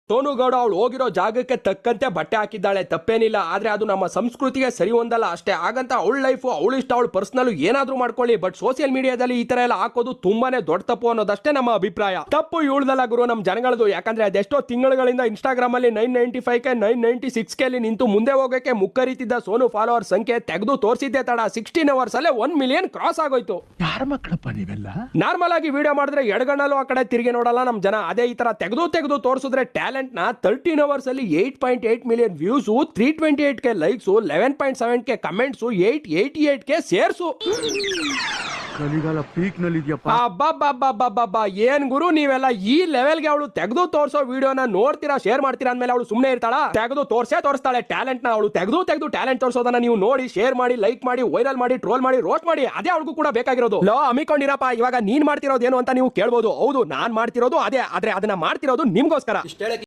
ಸೋನು ಗೌಡ ಅವಳು ಹೋಗಿರೋ ಜಾಗಕ್ಕೆ ತಕ್ಕಂತೆ ಬಟ್ಟೆ ಹಾಕಿದ್ದಾಳೆ, ತಪ್ಪೇನಿಲ್ಲ. ಆದ್ರೆ ಅದು ನಮ್ಮ ಸಂಸ್ಕೃತಿಗೆ ಸರಿ ಹೊಂದಲ್ಲ ಅಷ್ಟೇ. ಹಾಗಂತ ಅವಳ ಲೈಫ್ ಅವಳ ಇಷ್ಟ, ಅವಳ ಪರ್ಸನಲ್ ಏನಾದ್ರೂ ಮಾಡ್ಕೊಳ್ಳಿ, ಬಟ್ ಸೋಷಿಯಲ್ ಮೀಡಿಯಾದಲ್ಲಿ ಈ ತರ ಎಲ್ಲ ಹಾಕೋದು ತುಂಬಾನೇ ದೊಡ್ಡ ತಪ್ಪು ಅನ್ನೋದಷ್ಟೇ ನಮ್ಮ ಅಭಿಪ್ರಾಯ. ತಪ್ಪು ಇವಳ್ದಲ್ಲ ಗುರು, ನಮ್ ಜನಗಳದು. ಯಾಕಂದ್ರೆ ಅದೆಷ್ಟೋ ತಿಂಗಳುಗಳಿಂದ ಇನ್ಸ್ಟಾಗ್ರಾಮ್ ಅಲ್ಲಿ 995ಕೆ 996ಕೆ ಅಲ್ಲಿ ನಿಂತು ಮುಂದೆ ಹೋಗಕ್ಕೆ ಮುಕ್ಕರಿತಿದ್ದ ಸೋನು ಫಾಲೋವರ್ ಸಂಖ್ಯೆ ತೆಗೆದು ತೋರಿಸಿದ್ದೆ ತಡ 16 hours ಅಲ್ಲೇ 1 million ಕ್ರಾಸ್ ಆಗೋಯ್ತು. ಯಾರ ಮಕ್ಕಳಪ್ಪ ನೀವೆಲ್ಲ? ನಾರ್ಮಲ್ ಆಗಿ ವಿಡಿಯೋ ಮಾಡಿದ್ರೆ ಎಡಗಣ್ಣಲ್ಲೂ ಆ ಕಡೆ ತಿರುಗಿ ನೋಡಲ್ಲ ನಮ್ ಜನ. ಅದೇ ಈ ತರ ತೆಗೆದು ತೋರಿಸಿದ್ರೆ ಟ್ಯಾಲೆಂಟ್ ನ 13 hours ಅಲ್ಲಿ 8.8 million views, 328K likes, 11.7K comments, 888K shares. ಕಲಿಗಾಲ ಪೀಕ್ ನಲ್ಲಿ ಇದೆಯಪ್ಪ. ಅಬ್ಬಬ್ಬಬ್ಬಬ್ಬಬ್ಬ, ಏನ್ ಗುರು ನೀವೆಲ್ಲ ಈ ಲೆವೆಲ್ಗೆ ಅವಳು ತೆಗೆದು ತೋರಿಸೋ ವಿಡಿಯೋನ ನೋಡ್ತೀರಾ, ಶೇರ್ ಮಾಡ್ತೀರಾ ಅಂದ್ಮೇಲೆ ಅವಳು ಸುಮ್ಮನೆ ಇರ್ತಾಳ? ತೆಗೆದು ತೋರಿಸ್ತಾಳೆ ಟ್ಯಾಲೆಂಟ್ ನ. ಅವಳು ತೆಗೆದು ಟ್ಯಾಲೆಂಟ್ ತೋರಿಸೋದನ್ನ ನೀವು ನೋಡಿ, ಶೇರ್ ಮಾಡಿ, ಲೈಕ್ ಮಾಡಿ, ವೈರಲ್ ಮಾಡಿ, ಟ್ರೋಲ್ ಮಾಡಿ, ರೋಸ್ಟ್ ಮಾಡಿ. ಅದೇ ಅವಳಿಗೂ ಕೂಡ ಬೇಕಾಗಿರೋದು. ಲೋ ಅಮಿಕೊಂಡಿರಪ್ಪ, ಇವಾಗ ನೀನ್ ಮಾಡ್ತಿರೋದು ಏನು ಅಂತ ನೀವು ಕೇಳ್ಬೋದು. ಹೌದು, ನಾನ್ ಮಾಡ್ತಿರೋದು ಅದೇ, ಆದ್ರೆ ಅದನ್ನ ಮಾಡ್ತಿರೋದು ನಿಮ್ಗೋಸ್ಕರ.